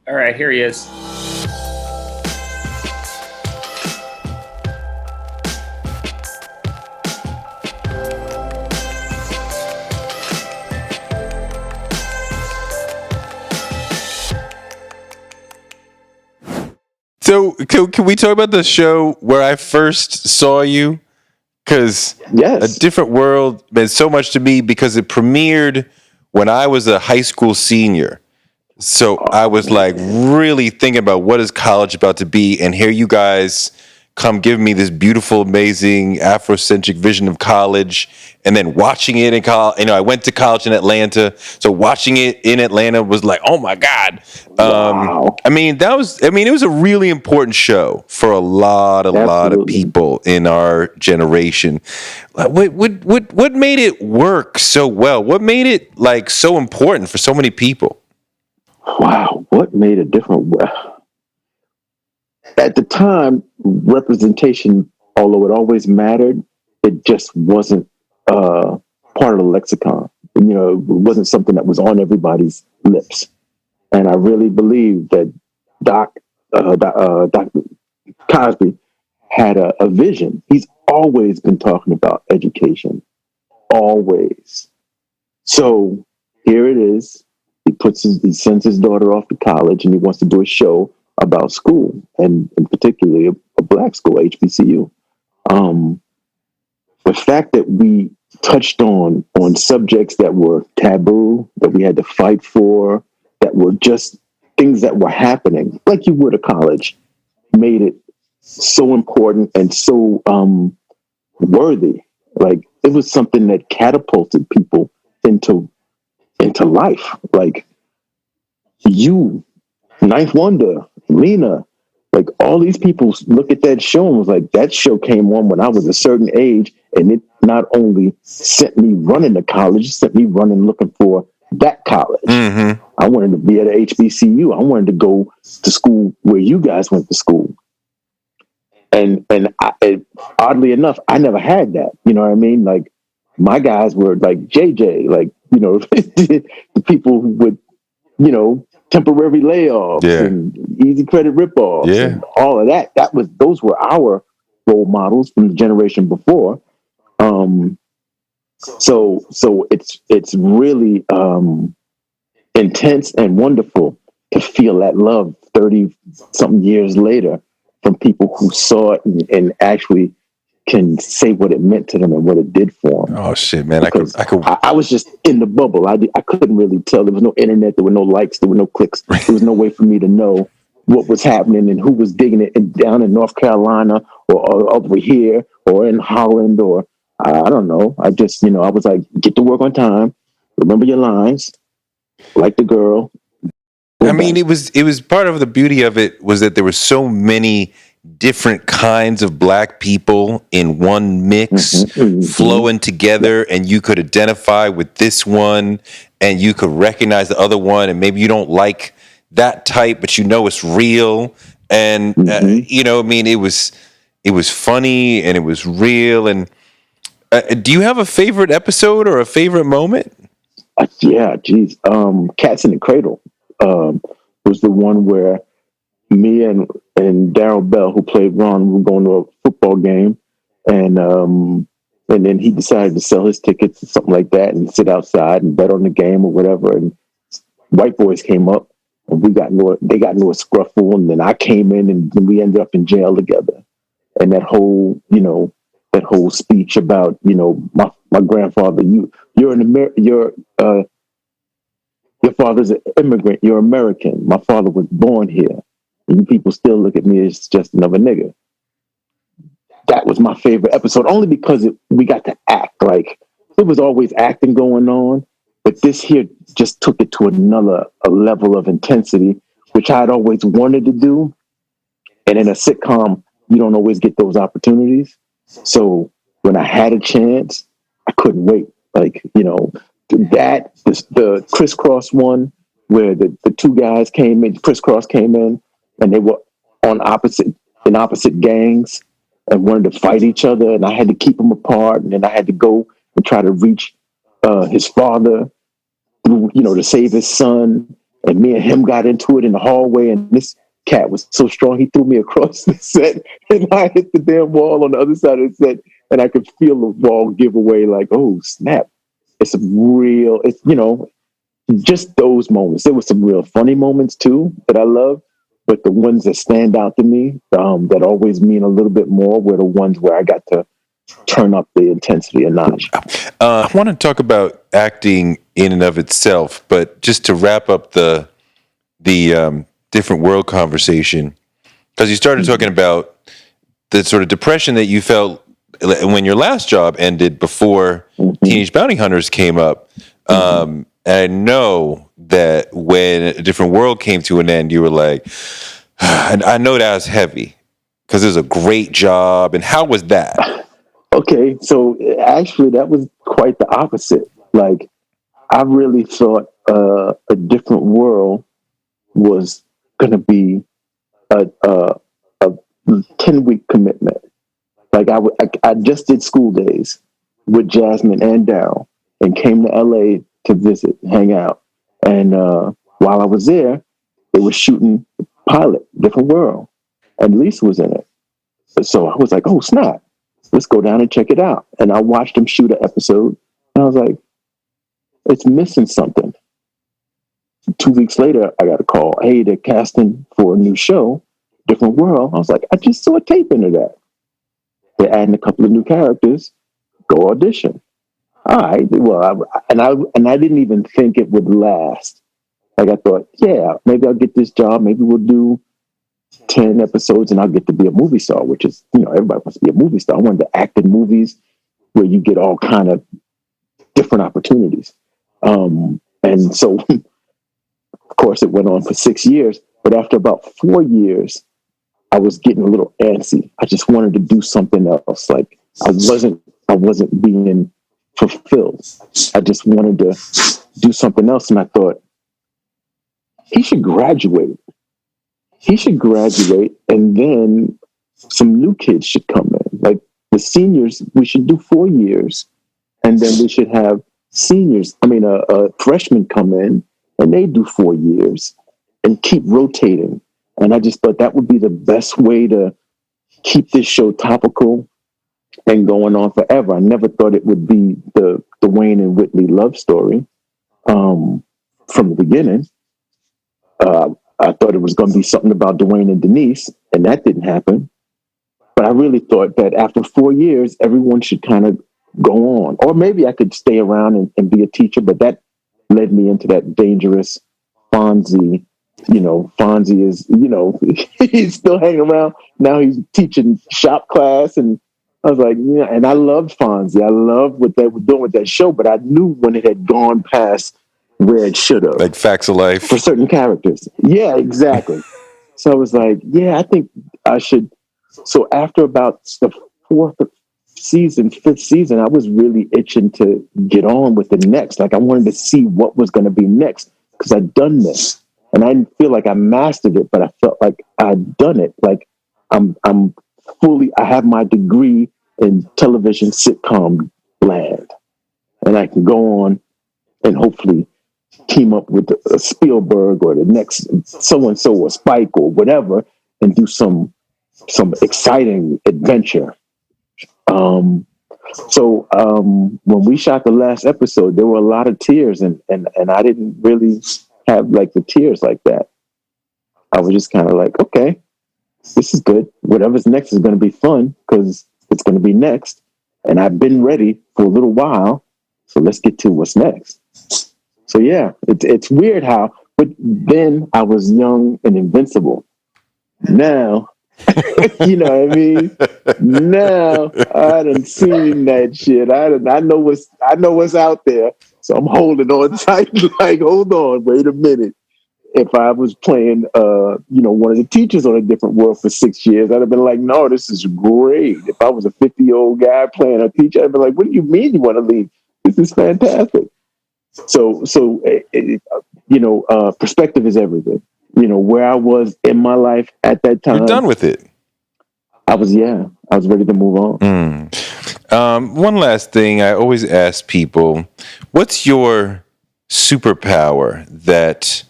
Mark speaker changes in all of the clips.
Speaker 1: All right, here he is.
Speaker 2: So can we talk about the show where I first saw you? Because
Speaker 3: Yes.
Speaker 2: A Different World meant so much to me because it premiered when I was a high school senior. So I was like really thinking about what is college about to be, and here you guys come give me this beautiful, amazing Afrocentric vision of college, and then watching it in college. You know, I went to college in Atlanta, so watching it in Atlanta was like, oh my god.
Speaker 3: Wow.
Speaker 2: It was a really important show for a lot of
Speaker 3: Absolutely.
Speaker 2: people in our generation. What made it work so well? What made it like so important for so many people?
Speaker 3: Wow. What made a difference? At the time, representation, although it always mattered, it just wasn't part of the lexicon. You know, it wasn't something that was on everybody's lips. And I really believe that Dr. Cosby had a vision. He's always been talking about education, always. So here it is. He sends his daughter off to college, and he wants to do a show about school, and particularly a black school, HBCU. The fact that we touched on subjects that were taboo, that we had to fight for, that were just things that were happening, like you would at college, made it so important and so worthy. Like it was something that catapulted people into life. Like you, Ninth Wonder, Lena, like all these people look at that show and was like, that show came on when I was a certain age, and it not only sent me running to college, it sent me running looking for that college.
Speaker 2: Mm-hmm.
Speaker 3: I wanted to be at a HBCU. I wanted to go to school where you guys went to school. And oddly enough, I never had that. You know what I mean? Like my guys were like JJ, like, you know, the people who would, you know, temporary layoffs and easy credit ripoffs and all of that. Those were our role models from the generation before. So it's really intense and wonderful to feel that love 30 something years later from people who saw it and actually can say what it meant to them and what it did for them.
Speaker 2: Oh shit, man!
Speaker 3: I was just in the bubble. I couldn't really tell. There was no internet. There were no likes. There were no clicks. There was no way for me to know what was happening and who was digging it down in North Carolina or over here or in Holland or I don't know. I just, you know, I was like, get to work on time. Remember your lines. Like the girl.
Speaker 2: I mean, it was part of the beauty of it was that there were so many different kinds of black people in one mix flowing together, and you could identify with this one and you could recognize the other one, and maybe you don't like that type, but you know it's real. And you know, I mean, it was funny and it was real. And do you have a favorite episode or a favorite moment?
Speaker 3: Yeah, geez. Cats in the Cradle was the one where me and Daryl Bell, who played Ron, were going to a football game, and then he decided to sell his tickets or something like that and sit outside and bet on the game or whatever. And white boys came up, and they got into a scruffle, and then I came in, and we ended up in jail together. And that whole speech about, you know, my grandfather, your father's an immigrant, you're American. My father was born here. And you people still look at me as just another nigga. That was my favorite episode, only because we got to act. Like, there was always acting going on, but this here just took it to a level of intensity, which I had always wanted to do. And in a sitcom, you don't always get those opportunities. So when I had a chance, I couldn't wait. Like, you know, the Crisscross one, where the two guys came in, Crisscross came in, and they were in opposite gangs and wanted to fight each other, and I had to keep them apart, and then I had to go and try to reach his father, you know, to save his son. And me and him got into it in the hallway, and this cat was so strong, he threw me across the set, and I hit the damn wall on the other side of the set, and I could feel the wall give away, like, oh, snap. It's real, it's, just those moments. There were some real funny moments, too, that I love, but the ones that stand out to me, that always mean a little bit more, were the ones where I got to turn up the intensity a notch.
Speaker 2: I want to talk about acting in and of itself, but just to wrap up the different world conversation, because you started talking about the sort of depression that you felt when your last job ended before Teenage Bounty Hunters came up. And I know that when A Different World came to an end, you were like, and I know that was heavy because it was a great job. And how was that?
Speaker 3: Okay, so actually, that was quite the opposite. Like, I really thought A Different World was going to be a 10-week commitment. Like, I just did School Days with Jasmine and Daryl and came to LA to visit, hang out. And while I was there, they were shooting the pilot, Different World, and Lisa was in it. So I was like, oh, snap. Let's go down and check it out. And I watched them shoot an episode, and I was like, it's missing something. 2 weeks later, I got a call. Hey, they're casting for a new show, Different World. I was like, I just saw a tape into that. They're adding a couple of new characters. Go audition. All right. Well, I didn't even think it would last. Like, I thought, yeah, maybe I'll get this job. Maybe we'll do 10 episodes and I'll get to be a movie star, which is, everybody wants to be a movie star. I wanted to act in movies where you get all kind of different opportunities. And so, of course, it went on for 6 years. But after about 4 years, I was getting a little antsy. I just wanted to do something else. Like, I wasn't being fulfilled. I just wanted to do something else. And I thought, he should graduate. And then some new kids should come in. Like, the seniors, we should do 4 years. And then we should have freshmen come in and they do 4 years and keep rotating. And I just thought that would be the best way to keep this show topical and going on forever. I never thought it would be the Dwayne and Whitley love story from the beginning. I thought it was going to be something about Dwayne and Denise, and that didn't happen. But I really thought that after 4 years, everyone should kind of go on. Or maybe I could stay around and be a teacher, but that led me into that dangerous Fonzie. Fonzie is, he's still hanging around. Now he's teaching shop class. And I was like, yeah, and I loved Fonzie. I loved what they were doing with that show, but I knew when it had gone past where it should have.
Speaker 2: Like Facts of Life.
Speaker 3: For certain characters. Yeah, exactly. So I was like, yeah, I think I should. So after about the fifth season, I was really itching to get on with the next. Like, I wanted to see what was going to be next because I'd done this. And I didn't feel like I mastered it, but I felt like I'd done it. Like, I have my degree in television sitcom land. And I can go on and hopefully team up with a Spielberg or the next so-and-so or Spike or whatever and do some exciting adventure. So when we shot the last episode, there were a lot of tears and I didn't really have like the tears like that. I was just kind of like, okay, this is good. Whatever's next is going to be fun because it's going to be next. And I've been ready for a little while. So let's get to what's next. So yeah, it's weird how, but then I was young and invincible. Now, you know what I mean? Now I done seen that shit. I know what's out there. So I'm holding on tight. Like, hold on, wait a minute. If I was playing, one of the teachers on A Different World for 6 years, I'd have been like, no, this is great. If I was a 50-year-old guy playing a teacher, I'd be like, what do you mean you want to leave? This is fantastic. So perspective is everything. Where I was in my life at that time.
Speaker 2: You're done with it.
Speaker 3: I was ready to move on.
Speaker 2: One last thing I always ask people, what's your superpower that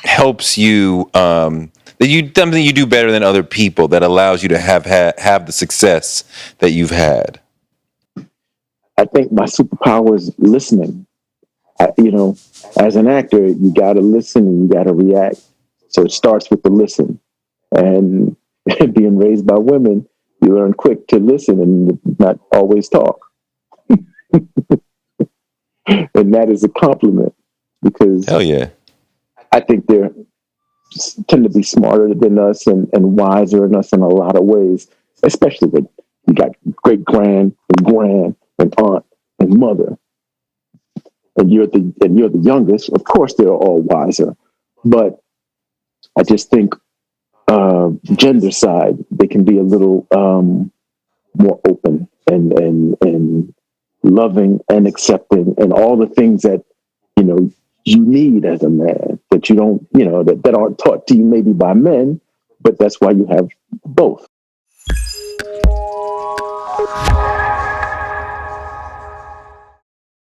Speaker 2: helps you, that you something you do better than other people that allows you to have the success that you've had?
Speaker 3: I think my superpower is listening. As an actor, you got to listen and you got to react. So it starts with the listen. And being raised by women, you learn quick to listen and not always talk. And that is a compliment because
Speaker 2: Hell yeah.
Speaker 3: I think they tend to be smarter than us and wiser than us in a lot of ways, especially when you got great grand and aunt and mother. And you're the youngest. Of course, they're all wiser, but I just think gender side they can be a little more open and loving and accepting and all the things that you need as a man that you don't that aren't taught to you maybe by men, but that's why you have both.